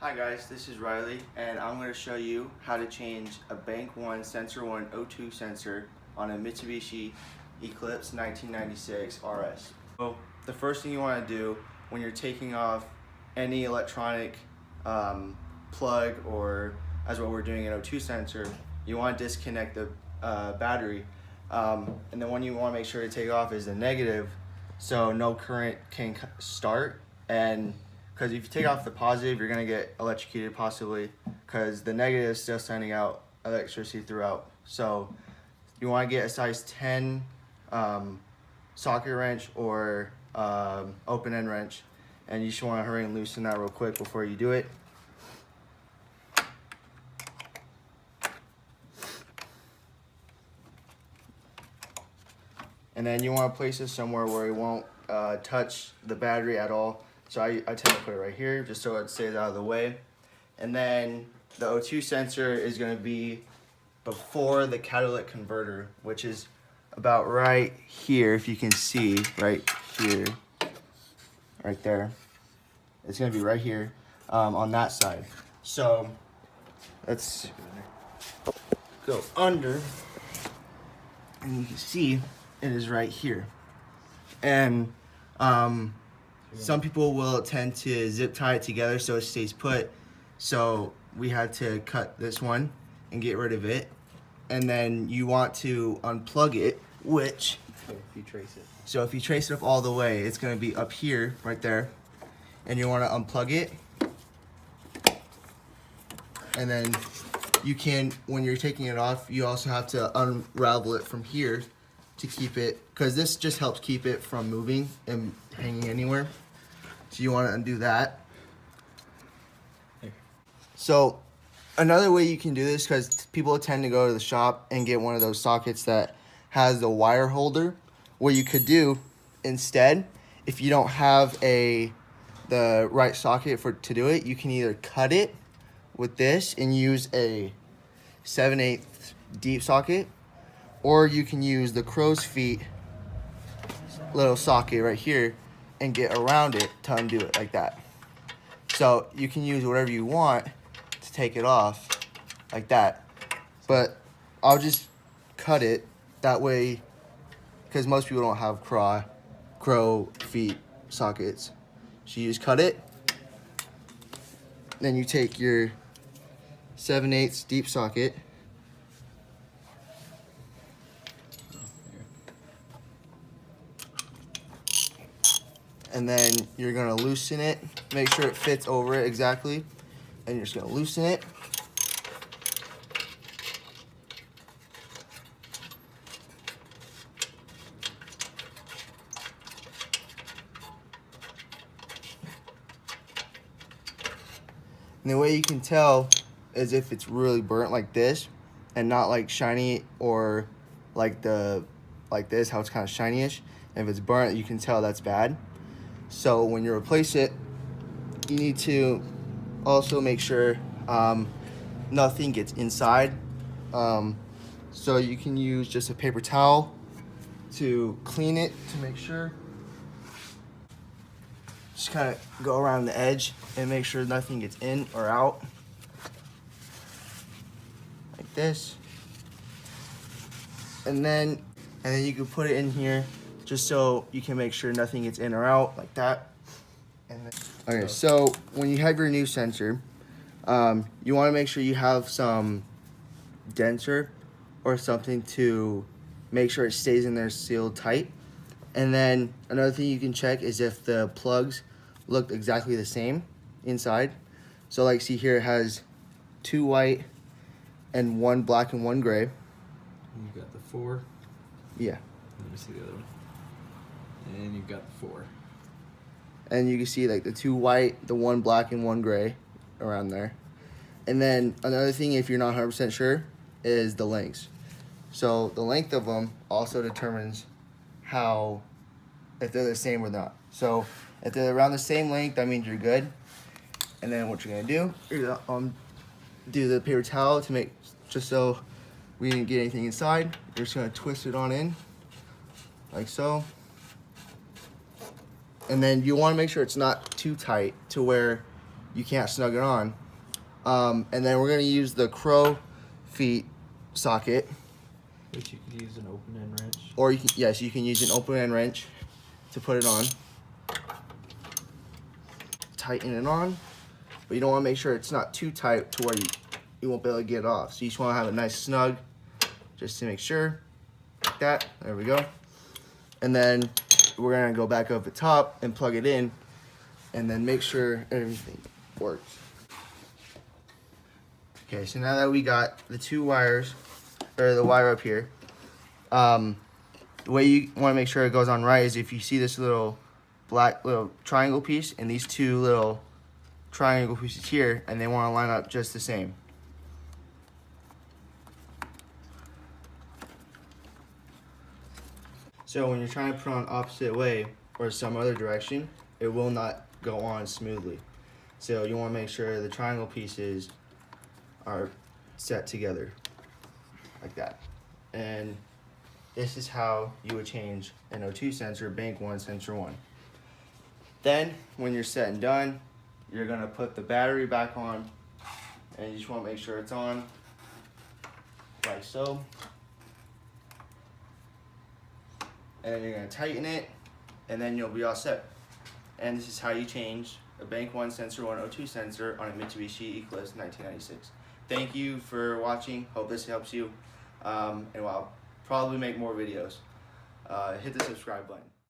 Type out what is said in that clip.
Hi guys, this is Riley and I'm going to show you how to change a Bank 1 Sensor 1 O2 sensor on a Mitsubishi Eclipse 1996 RS. So the first thing you want to do when you're taking off any electronic plug, or as what we're doing an O2 sensor, you want to disconnect the battery, and the one you want to make sure to take off is the negative, so no current can start. And because if you take off the positive, you're going to get electrocuted possibly, because the negative is still sending out electricity throughout. So you want to get a size 10 socket wrench or open end wrench, and you should want to hurry and loosen that real quick before you do it. And then you want to place this somewhere where it won't touch the battery at all. So I tend to put it right here just so it stays out of the way. And then the O2 sensor is going to be before the catalytic converter, which is about right here, if you can see, right here, right there. It's going to be right here on that side. So let's go under, and you can see it is right here. And some people will tend to zip tie it together so it stays put. So we had to cut this one and get rid of it. And then you want to unplug it, which, if you trace it. So if you trace it up all the way, it's going to be up here, right there. And you want to unplug it. And then you can, when you're taking it off, you also have to unravel it from here to keep it, because this just helps keep it from moving and hanging anywhere. So you want to undo that. So another way you can do this, because people tend to go to the shop and get one of those sockets that has the wire holder, what you could do instead, if you don't have the right socket to do it, you can either cut it with this and use a 7/8 deep socket, or you can use the crow's feet little socket right here and get around it to undo it like that. So you can use whatever you want to take it off like that. But I'll just cut it that way, because most people don't have crow feet sockets. So you just cut it. Then you take your 7/8 deep socket, and then you're gonna loosen it, make sure it fits over it exactly, and you're just gonna loosen it. And the way you can tell is if it's really burnt like this and not like shiny, or like this, how it's kind of shiny-ish. And if it's burnt, you can tell that's bad. So when you replace it, you need to also make sure nothing gets inside. So you can use just a paper towel to clean it, to make sure. Just kind of go around the edge and make sure nothing gets in or out. Like this. And then you can put it in here just so you can make sure nothing gets in or out, like that. And then, okay, so when you have your new sensor, you want to make sure you have some denter or something to make sure it stays in there sealed tight. And then another thing you can check is if the plugs look exactly the same inside. So like, see here, it has 2 white and 1 black and 1 gray. And you got the 4. Yeah. Let me see the other one. And you've got the 4. And you can see like the 2 white, the 1 black and 1 gray around there. And then another thing, if you're not 100% sure, is the lengths. So the length of them also determines if they're the same or not. So if they're around the same length, that means you're good. And then what you're gonna do, you're gonna do the paper towel to make, just so we didn't get anything inside. You're just gonna twist it on in, like so. And then you wanna make sure it's not too tight to where you can't snug it on. And then we're gonna use the crow feet socket. Which you could use an open end wrench. Or you can use an open end wrench to put it on. Tighten it on, but you don't want to make sure it's not too tight to where you won't be able to get it off. So you just want to have a nice snug, just to make sure, like that. There we go. And then we're gonna go back up the top and plug it in, and then make sure everything works. Okay, so now that we got the two wires, or the wire up here, the way you want to make sure it goes on right is if you see this little black little triangle piece and these two little triangle pieces here, and they want to line up just the same. So when you're trying to put on opposite way or some other direction, it will not go on smoothly. So you want to make sure the triangle pieces are set together like that. And this is how you would change an O2 sensor, bank 1, sensor 1. Then, when you're set and done, you're gonna put the battery back on, and you just wanna make sure it's on, like so. And then you're gonna tighten it, and then you'll be all set. And this is how you change a bank 1, sensor 1, O2 sensor on a Mitsubishi Eclipse 1996. Thank you for watching, hope this helps you, and I'll probably make more videos. Hit the subscribe button.